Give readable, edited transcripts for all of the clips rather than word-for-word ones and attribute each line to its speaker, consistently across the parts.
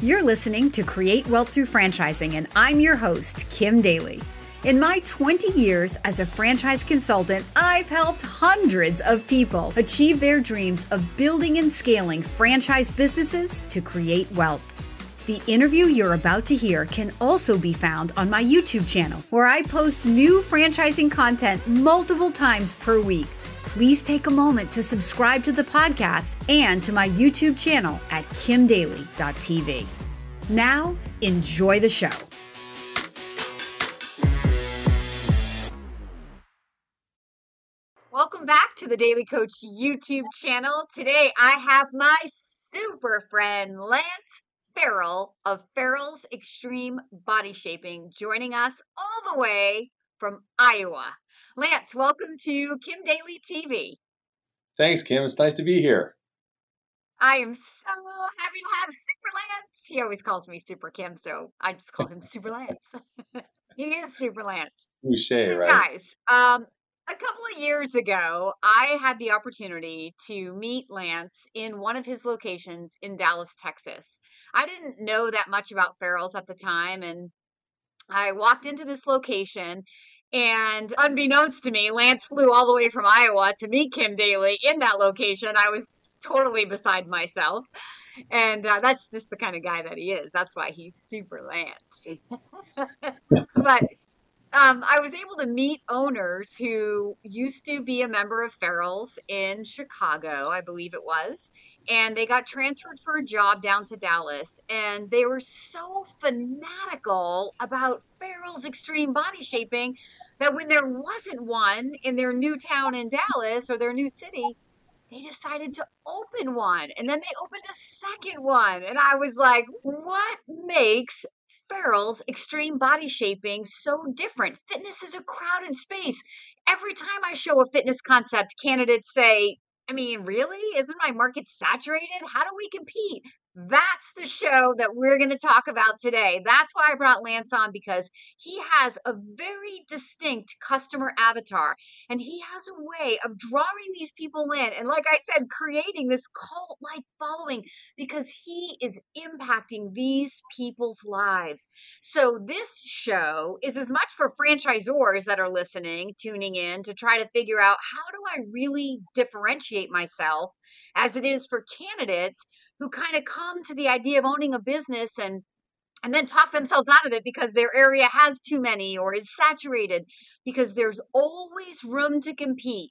Speaker 1: You're listening to Create Wealth Through Franchising, and I'm your host, Kim Daly. In my 20 years as a franchise consultant, I've helped hundreds of people achieve their dreams of building and scaling franchise businesses to create wealth. The interview you're about to hear can also be found on my YouTube channel, where I post new franchising content multiple times per week. Please take a moment to subscribe to the podcast and to my YouTube channel at kimdaly.tv. Now, enjoy the show. Welcome back to the Daily Coach YouTube channel. Today, I have my super friend, Lance Farrell of Farrell's Extreme Bodyshaping, joining us all the way from Iowa. Lance, welcome to Kim Daly TV.
Speaker 2: Thanks, Kim. It's nice to be here.
Speaker 1: I am so happy to have Super Lance. He always calls me Super Kim, so I just call him Super Lance. He is Super Lance.
Speaker 2: Touché,
Speaker 1: so
Speaker 2: right?
Speaker 1: Guys, a couple of years ago, I had the opportunity to meet Lance in one of his locations in Dallas, Texas. I didn't know that much about Farrell's at the time, and I walked into this location, and unbeknownst to me, Lance flew all the way from Iowa to meet Kim Daly in that location. I was totally beside myself. And that's just the kind of guy that he is. That's why he's Super Lance. But I was able to meet owners who used to be a member of Farrell's in Chicago, I believe it was, and they got transferred for a job down to Dallas, and they were so fanatical about Farrell's Extreme Bodyshaping that when there wasn't one in their new town in Dallas or their new city, they decided to open one, and then they opened a second one, and I was like, what makes Farrell's Extreme Bodyshaping so different? Fitness is a crowded space. Every time I show a fitness concept, candidates say, I mean, really? Isn't my market saturated? How do we compete? That's the show that we're going to talk about today. That's why I brought Lance on, because he has a very distinct customer avatar, and he has a way of drawing these people in. And like I said, creating this cult-like following, because he is impacting these people's lives. So this show is as much for franchisors that are listening, tuning in to try to figure out, how do I really differentiate myself, as it is for candidates who kind of come to the idea of owning a business and then talk themselves out of it because their area has too many or is saturated, because there's always room to compete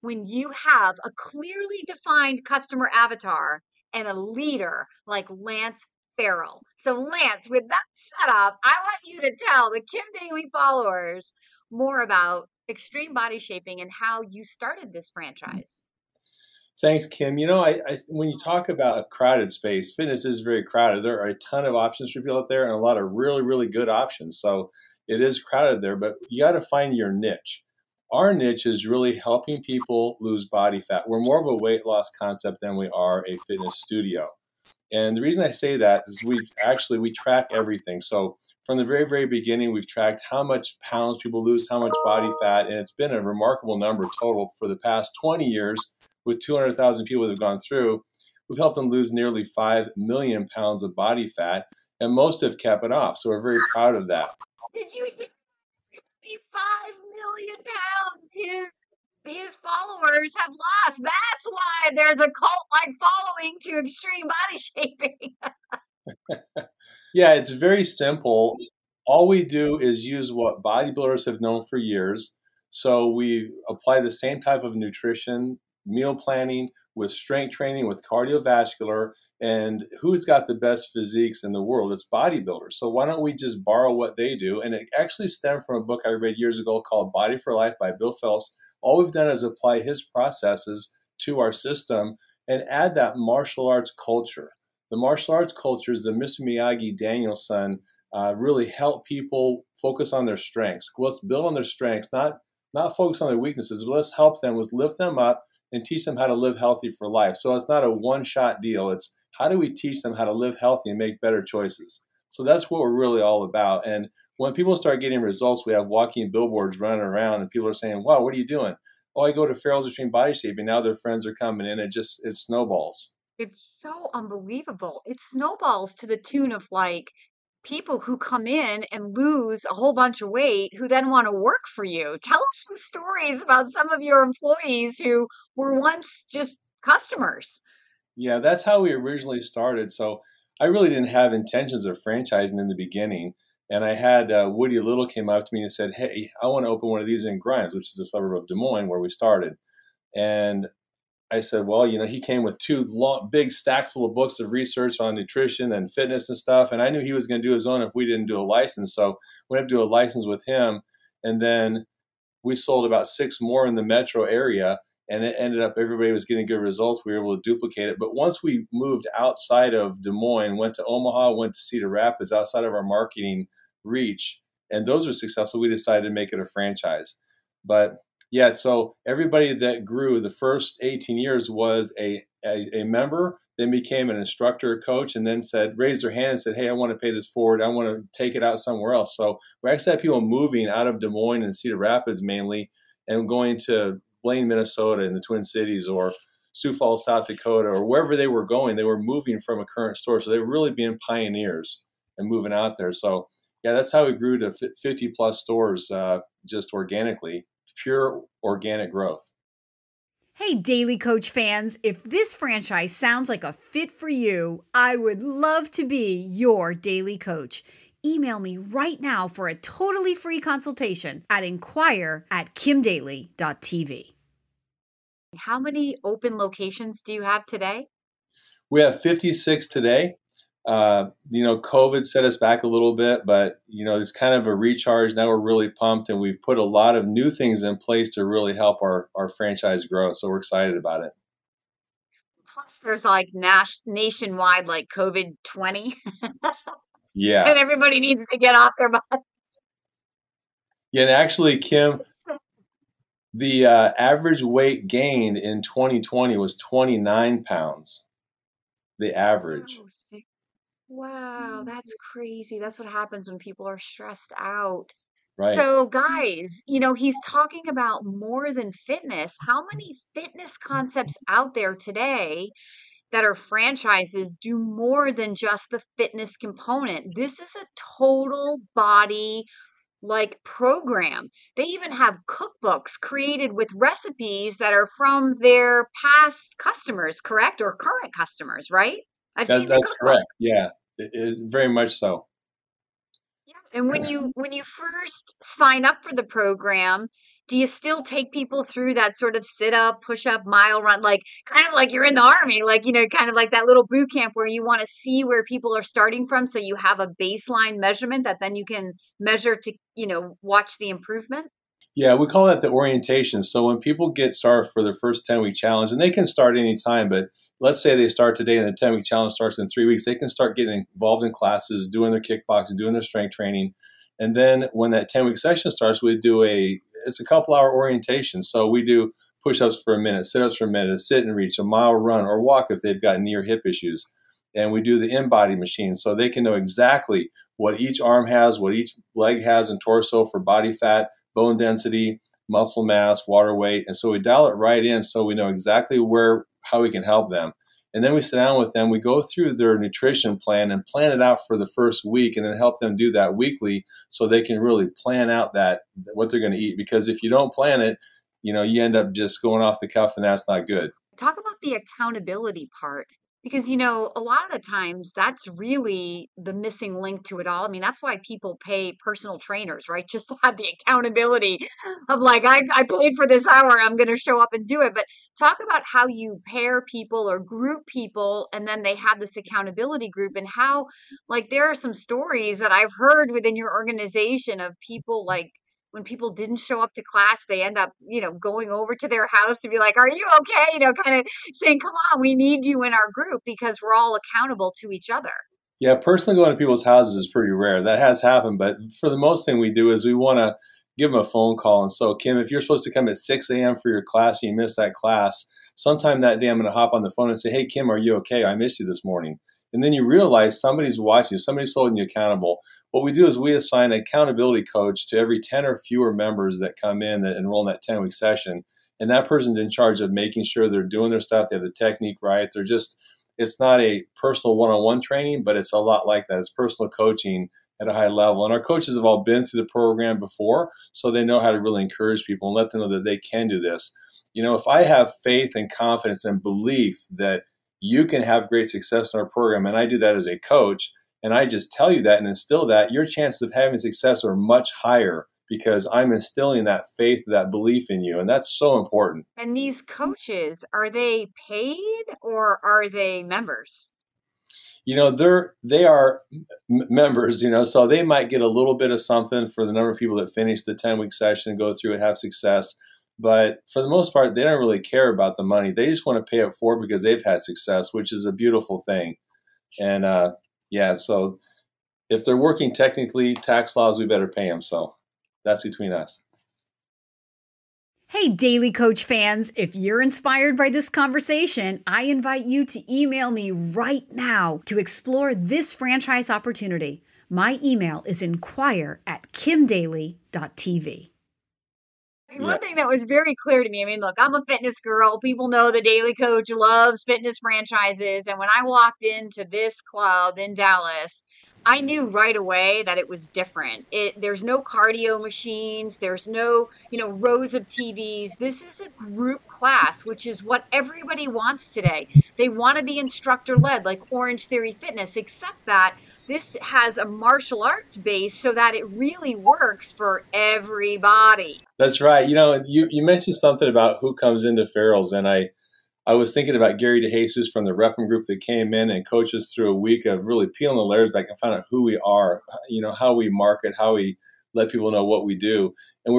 Speaker 1: when you have a clearly defined customer avatar and a leader like Lance Farrell. So Lance, with that setup, I want you to tell the Kim Daly followers more about Extreme Bodyshaping and how you started this franchise.
Speaker 2: Thanks, Kim. You know, when you talk about a crowded space, fitness is very crowded. There are a ton of options for people out there and a lot of really, really good options. So it is crowded there, but you got to find your niche. Our niche is really helping people lose body fat. We're more of a weight loss concept than we are a fitness studio. And the reason I say that is we track everything. So from the very, very beginning, we've tracked how much pounds people lose, how much body fat, and it's been a remarkable number total for the past 20 years. With 200,000 people that have gone through, we've helped them lose nearly 5 million pounds of body fat, and most have kept it off. So we're very proud of that.
Speaker 1: Did you hear me? 5 million pounds his followers have lost. That's why there's a cult-like following to Extreme Bodyshaping.
Speaker 2: Yeah, it's very simple. All we do is use what bodybuilders have known for years. So we apply the same type of nutrition, meal planning, with strength training, with cardiovascular, and who's got the best physiques in the world? It's bodybuilders. So why don't we just borrow what they do? And it actually stemmed from a book I read years ago called Body for Life by Bill Phelps. All we've done is apply his processes to our system and add that martial arts culture. The martial arts culture is the Mr. Miyagi-Danielson really help people focus on their strengths. Let's build on their strengths, not focus on their weaknesses, but let's help them, let's lift them up and teach them how to live healthy for life. So it's not a one-shot deal. It's how do we teach them how to live healthy and make better choices? So that's what we're really all about. And when people start getting results, we have walking billboards running around and people are saying, wow, what are you doing? Oh, I go to Farrell's Extreme Bodyshaping. Now their friends are coming in. It snowballs.
Speaker 1: It's so unbelievable. It snowballs to the tune of like people who come in and lose a whole bunch of weight who then want to work for you. Tell us some stories about some of your employees who were once just customers.
Speaker 2: Yeah, that's how we originally started. So I really didn't have intentions of franchising in the beginning. And I had Woody Little came up to me and said, "Hey, I want to open one of these in Grimes, which is a suburb of Des Moines where we started." And I said, well, he came with two long, big stack full of books of research on nutrition and fitness and stuff. And I knew he was going to do his own if we didn't do a license. So we had to do a license with him. And then we sold about six more in the metro area. And it ended up everybody was getting good results. We were able to duplicate it. But once we moved outside of Des Moines, went to Omaha, went to Cedar Rapids, outside of our marketing reach, and those were successful, we decided to make it a franchise. But yeah, so everybody that grew the first 18 years was a member, then became an instructor, coach, and then raised their hand and said, hey, I want to pay this forward. I want to take it out somewhere else. So we actually had people moving out of Des Moines and Cedar Rapids mainly and going to Blaine, Minnesota in the Twin Cities or Sioux Falls, South Dakota, or wherever they were going. They were moving from a current store. So they were really being pioneers and moving out there. So yeah, that's how we grew to 50 plus stores just organically. Pure organic growth.
Speaker 3: Hey, Daily Coach fans, if this franchise sounds like a fit for you, I would love to be your Daily Coach. Email me right now for a totally free consultation at inquire@kimdaly.tv.
Speaker 1: How many open locations do you have today?
Speaker 2: We have 56 today. COVID set us back a little bit, but, it's kind of a recharge. Now we're really pumped and we've put a lot of new things in place to really help our franchise grow. So we're excited about it.
Speaker 1: Plus, there's like nationwide, like COVID 20,
Speaker 2: Yeah.
Speaker 1: and everybody needs to get off their butt.
Speaker 2: Yeah. And actually, Kim, the average weight gained in 2020 was 29 pounds. The average.
Speaker 1: Oh, wow, that's crazy. That's what happens when people are stressed out.
Speaker 2: Right.
Speaker 1: So, guys, he's talking about more than fitness. How many fitness concepts out there today that are franchises do more than just the fitness component? This is a total body like program. They even have cookbooks created with recipes that are from their past customers, correct? Or current customers, right? I've seen the
Speaker 2: That's
Speaker 1: cookbook.
Speaker 2: correct. Yeah, it is very much so.
Speaker 1: Yeah. And when you first sign up for the program, do you still take people through that sort of sit up, push up, mile run, like kind of like you're in the army, like kind of like that little boot camp where you want to see where people are starting from, so you have a baseline measurement that then you can measure to watch the improvement?
Speaker 2: Yeah, we call that the orientation. So when people get started for their first 10-week challenge, and they can start anytime, but let's say they start today and the 10-week challenge starts in 3 weeks, they can start getting involved in classes, doing their kickboxing, doing their strength training. And then when that 10-week session starts, it's a couple-hour orientation. So we do push-ups for a minute, sit-ups for a minute, a sit and reach, a mile run, or walk if they've got knee or hip issues. And we do the in-body machine so they can know exactly what each arm has, what each leg has and torso for body fat, bone density, muscle mass, water weight. And so we dial it right in so we know exactly how we can help them. And then we sit down with them, we go through their nutrition plan and plan it out for the first week and then help them do that weekly so they can really plan out what they're going to eat. Because if you don't plan it, you end up just going off the cuff and that's not good.
Speaker 1: Talk about the accountability part, because a lot of the times that's really the missing link to it all. I mean, that's why people pay personal trainers, right? Just to have the accountability of like, I paid for this hour, I'm going to show up and do it. But talk about how you pair people or group people, and then they have this accountability group, and how, like, there are some stories that I've heard within your organization of people, like, when people didn't show up to class, they end up, going over to their house to be like, are you okay? Kind of saying, come on, we need you in our group because we're all accountable to each other.
Speaker 2: Yeah, personally going to people's houses is pretty rare. That has happened. But for the most thing we do is we want to give them a phone call. And so, Kim, if you're supposed to come at 6 a.m. for your class and you miss that class, sometime that day I'm going to hop on the phone and say, hey, Kim, are you okay? I missed you this morning. And then you realize somebody's watching you, somebody's holding you accountable. What we do is we assign an accountability coach to every 10 or fewer members that come in that enroll in that 10-week session. And that person's in charge of making sure they're doing their stuff, they have the technique right, they're just it's not a personal one-on-one training, but it's a lot like that. It's personal coaching at a high level. And our coaches have all been through the program before, so they know how to really encourage people and let them know that they can do this. If I have faith and confidence and belief that you can have great success in our program, and I do that as a coach, and I just tell you that and instill that, your chances of having success are much higher because I'm instilling that faith, that belief in you. And that's so important.
Speaker 1: And these coaches, are they paid or are they members?
Speaker 2: They are members, so they might get a little bit of something for the number of people that finish the 10-week session, go through and have success. But for the most part, they don't really care about the money. They just want to pay it forward because they've had success, which is a beautiful thing. And so if they're working technically, tax laws, we better pay them. So that's between us.
Speaker 3: Hey, Daily Coach fans, if you're inspired by this conversation, I invite you to email me right now to explore this franchise opportunity. My email is inquire@kimdaly.tv.
Speaker 1: One thing that was very clear to me, I mean, look, I'm a fitness girl. People know the Daily Coach loves fitness franchises. And when I walked into this club in Dallas, I knew right away that it was different. There's no cardio machines. There's no, rows of TVs. This is a group class, which is what everybody wants today. They want to be instructor led, like Orange Theory Fitness, except that this has a martial arts base so that it really works for everybody.
Speaker 2: That's right. You mentioned something about who comes into Farrell's, and I was thinking about Gary DeJesus from the Reppin group that came in and coached us through a week of really peeling the layers back and find out who we are, how we market, how we let people know what we do. And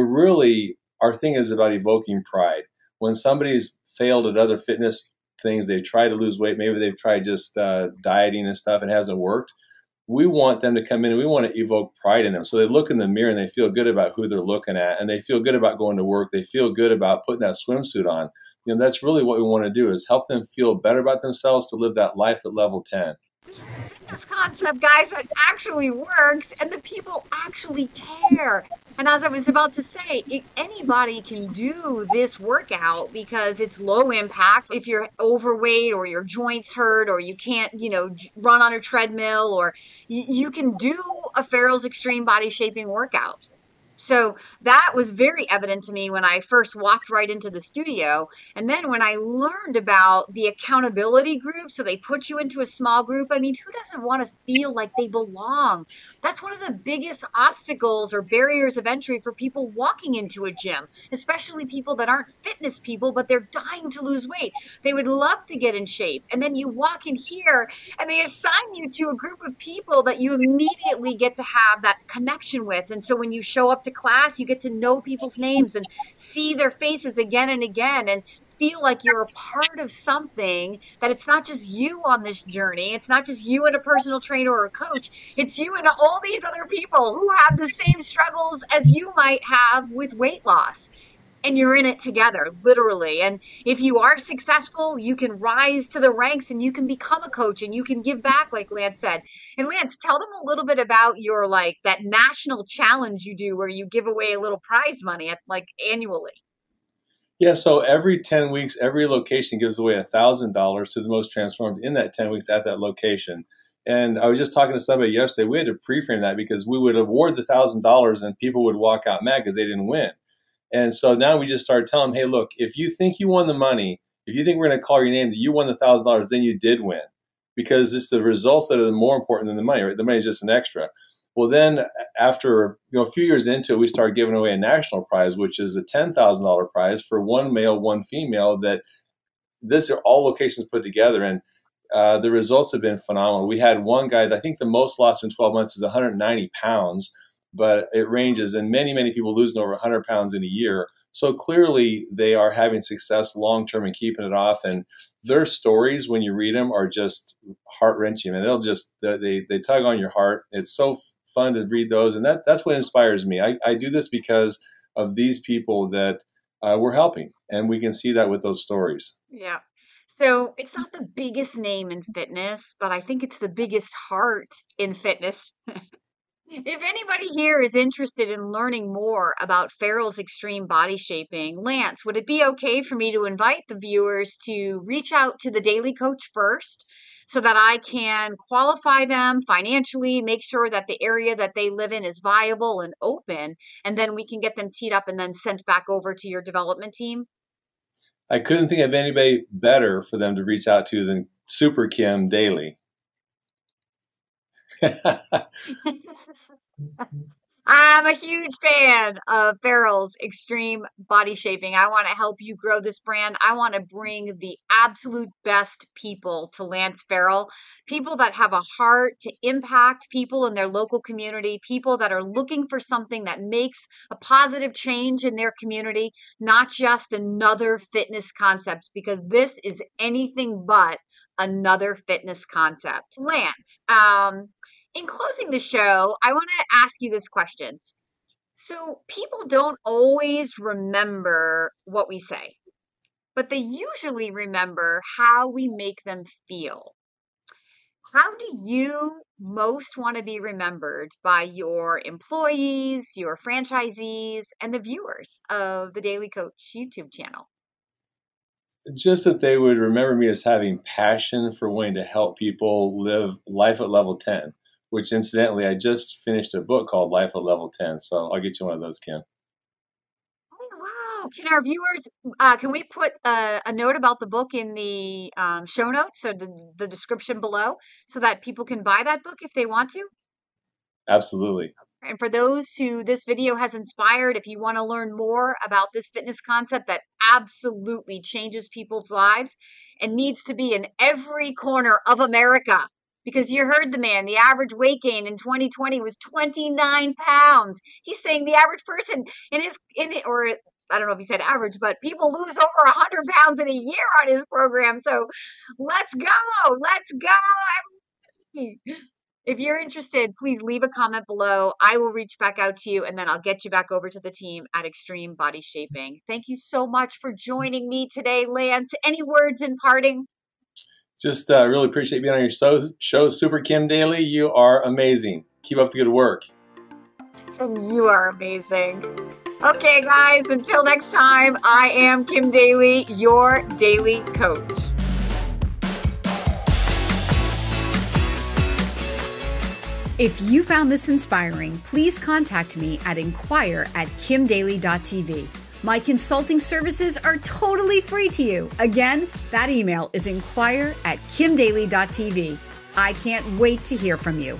Speaker 2: our thing is about evoking pride. When somebody's failed at other fitness things, they've tried to lose weight, maybe they've tried just dieting and stuff and it hasn't worked. We want them to come in and we want to evoke pride in them. So they look in the mirror and they feel good about who they're looking at, and they feel good about going to work. They feel good about putting that swimsuit on. That's really what we want to do, is help them feel better about themselves to live that life at level 10.
Speaker 1: This is a fitness concept, guys, that actually works, and the people actually care. And as I was about to say, anybody can do this workout because it's low impact. If you're overweight or your joints hurt or you can't, run on a treadmill, or you can do a Farrell's Extreme Body Shaping workout. So that was very evident to me when I first walked right into the studio. And then when I learned about the accountability group, so they put you into a small group. I mean, who doesn't want to feel like they belong? That's one of the biggest obstacles or barriers of entry for people walking into a gym, especially people that aren't fitness people, but they're dying to lose weight. They would love to get in shape. And then you walk in here and they assign you to a group of people that you immediately get to have that connection with. And so when you show up to class, you get to know people's names and see their faces again and again and feel like you're a part of something, that it's not just you on this journey. It's not just you and a personal trainer or a coach. It's you and all these other people who have the same struggles as you might have with weight loss. And you're in it together, literally. And if you are successful, you can rise to the ranks and you can become a coach and you can give back, like Lance said. And Lance, tell them a little bit about your, that national challenge you do where you give away a little prize money annually.
Speaker 2: Yeah, so every 10 weeks, every location gives away $1,000 to the most transformed in that 10 weeks at that location. And I was just talking to somebody yesterday. We had to pre-frame that because we would award the $1,000 and people would walk out mad because they didn't win. And so now we just started telling them, hey, look, if you think you won the money, if you think we're going to call your name that you won the $1,000, then you did win, because it's the results that are more important than the money, right? The money is just an extra. Well, then after a few years into it, we started giving away a national prize, which is a $10,000 prize for one male, one female. This are all locations put together, and the results have been phenomenal. We had one guy that I think the most lost in 12 months is 190 pounds. But it ranges, and many, many people losing over 100 pounds in a year. So clearly they are having success long-term and keeping it off. And their stories, when you read them, are just heart-wrenching. And they tug on your heart. It's so fun to read those. And that's what inspires me. I do this because of these people that we're helping. And we can see that with those stories.
Speaker 1: Yeah. So it's not the biggest name in fitness, but I think it's the biggest heart in fitness. If anybody here is interested in learning more about Farrell's extreme body shaping, Lance, would it be okay for me to invite the viewers to reach out to the Daily Coach first so that I can qualify them financially, make sure that the area that they live in is viable and open, and then we can get them teed up and then sent back over to your development team?
Speaker 2: I couldn't think of anybody better for them to reach out to than Super Kim Daly.
Speaker 1: I'm a huge fan of Farrell's extreme body shaping. I want to help you grow this brand. I want to bring the absolute best people to Lance Farrell, people that have a heart to impact people in their local community, people that are looking for something that makes a positive change in their community, not just another fitness concept, because this is anything but another fitness concept. Lance, in closing the show, I want to ask you this question. So, people don't always remember what we say, but they usually remember how we make them feel. How do you most want to be remembered by your employees, your franchisees, and the viewers of the Daily Coach YouTube channel?
Speaker 2: Just that they would remember me as having passion for wanting to help people live life at level 10, which incidentally, I just finished a book called Life at Level 10. So I'll get you one of those, Kim.
Speaker 1: Oh, wow. Can our viewers, can we put a note about the book in the show notes or the description below so that people can buy that book if they want to?
Speaker 2: Absolutely.
Speaker 1: And for those who this video has inspired, if you want to learn more about this fitness concept that absolutely changes people's lives and needs to be in every corner of America, because you heard the man, the average weight gain in 2020 was 29 pounds. He's saying the average person or I don't know if he said average, but people lose over 100 pounds in a year on his program. So let's go. Let's go. If you're interested, please leave a comment below. I will reach back out to you and then I'll get you back over to the team at Extreme Body Shaping. Thank you so much for joining me today, Lance. Any words in parting?
Speaker 2: Just really appreciate being on your show, Super Kim Daly. You are amazing. Keep up the good work.
Speaker 1: And you are amazing. Okay, guys, until next time, I am Kim Daly, your Daily Coach.
Speaker 3: If you found this inspiring, please contact me at inquire@kimdaly.tv. My consulting services are totally free to you. Again, that email is inquire@kimdaly.tv. I can't wait to hear from you.